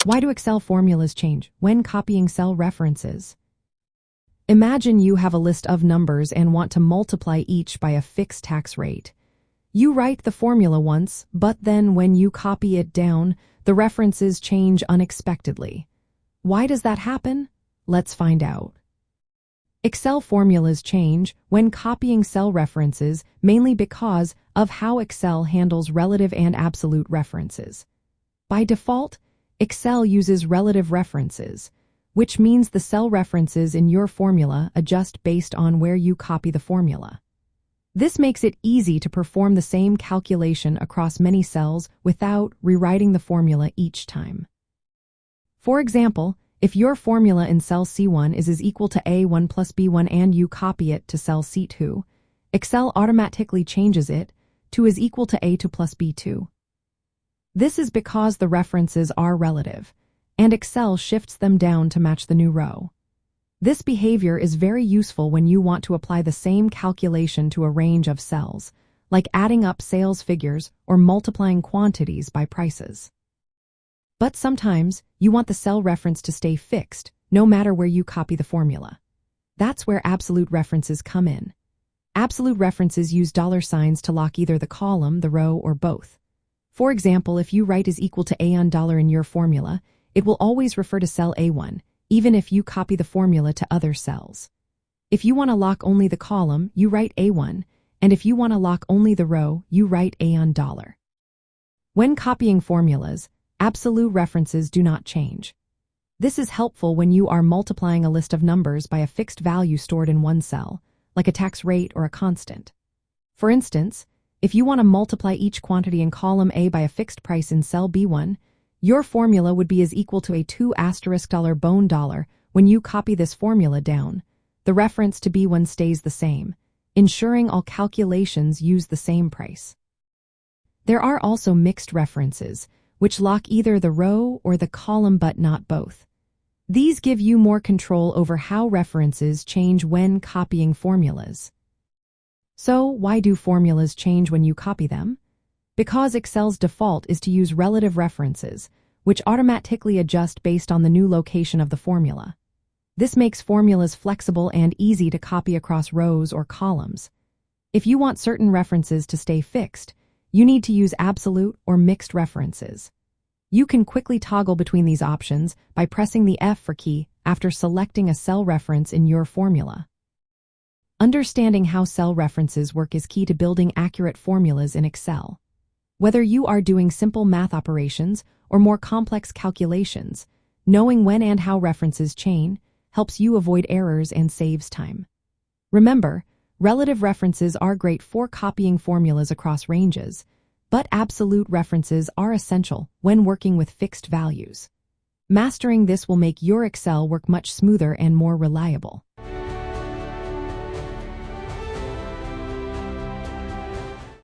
Why do Excel formulas change when copying cell references? Imagine you have a list of numbers and want to multiply each by a fixed tax rate. You write the formula once, but then when you copy it down, the references change unexpectedly. Why does that happen? Let's find out. Excel formulas change when copying cell references, mainly because of how Excel handles relative and absolute references. By default, Excel uses relative references, which means the cell references in your formula adjust based on where you copy the formula. This makes it easy to perform the same calculation across many cells without rewriting the formula each time. For example, if your formula in cell C1 is equal to A1 plus B1 and you copy it to cell C2, Excel automatically changes it to is equal to A2 plus B2. This is because the references are relative, and Excel shifts them down to match the new row. This behavior is very useful when you want to apply the same calculation to a range of cells, like adding up sales figures or multiplying quantities by prices. But sometimes, you want the cell reference to stay fixed, no matter where you copy the formula. That's where absolute references come in. Absolute references use dollar signs to lock either the column, the row, or both. For example, if you write is equal to A on dollar in your formula, it will always refer to cell A1, even if you copy the formula to other cells. If you want to lock only the column, you write A1, and if you want to lock only the row, you write A on dollar. When copying formulas, absolute references do not change. This is helpful when you are multiplying a list of numbers by a fixed value stored in one cell, like a tax rate or a constant. For instance, if you want to multiply each quantity in column A by a fixed price in cell B1, your formula would be is equal to $2 bone dollar. When you copy this formula down, the reference to B1 stays the same, ensuring all calculations use the same price. There are also mixed references, which lock either the row or the column but not both. These give you more control over how references change when copying formulas. So, why do formulas change when you copy them? Because Excel's default is to use relative references, which automatically adjust based on the new location of the formula. This makes formulas flexible and easy to copy across rows or columns. If you want certain references to stay fixed, you need to use absolute or mixed references. You can quickly toggle between these options by pressing the F4 key after selecting a cell reference in your formula. Understanding how cell references work is key to building accurate formulas in Excel. Whether you are doing simple math operations or more complex calculations, knowing when and how references change helps you avoid errors and saves time. Remember, relative references are great for copying formulas across ranges, but absolute references are essential when working with fixed values. Mastering this will make your Excel work much smoother and more reliable.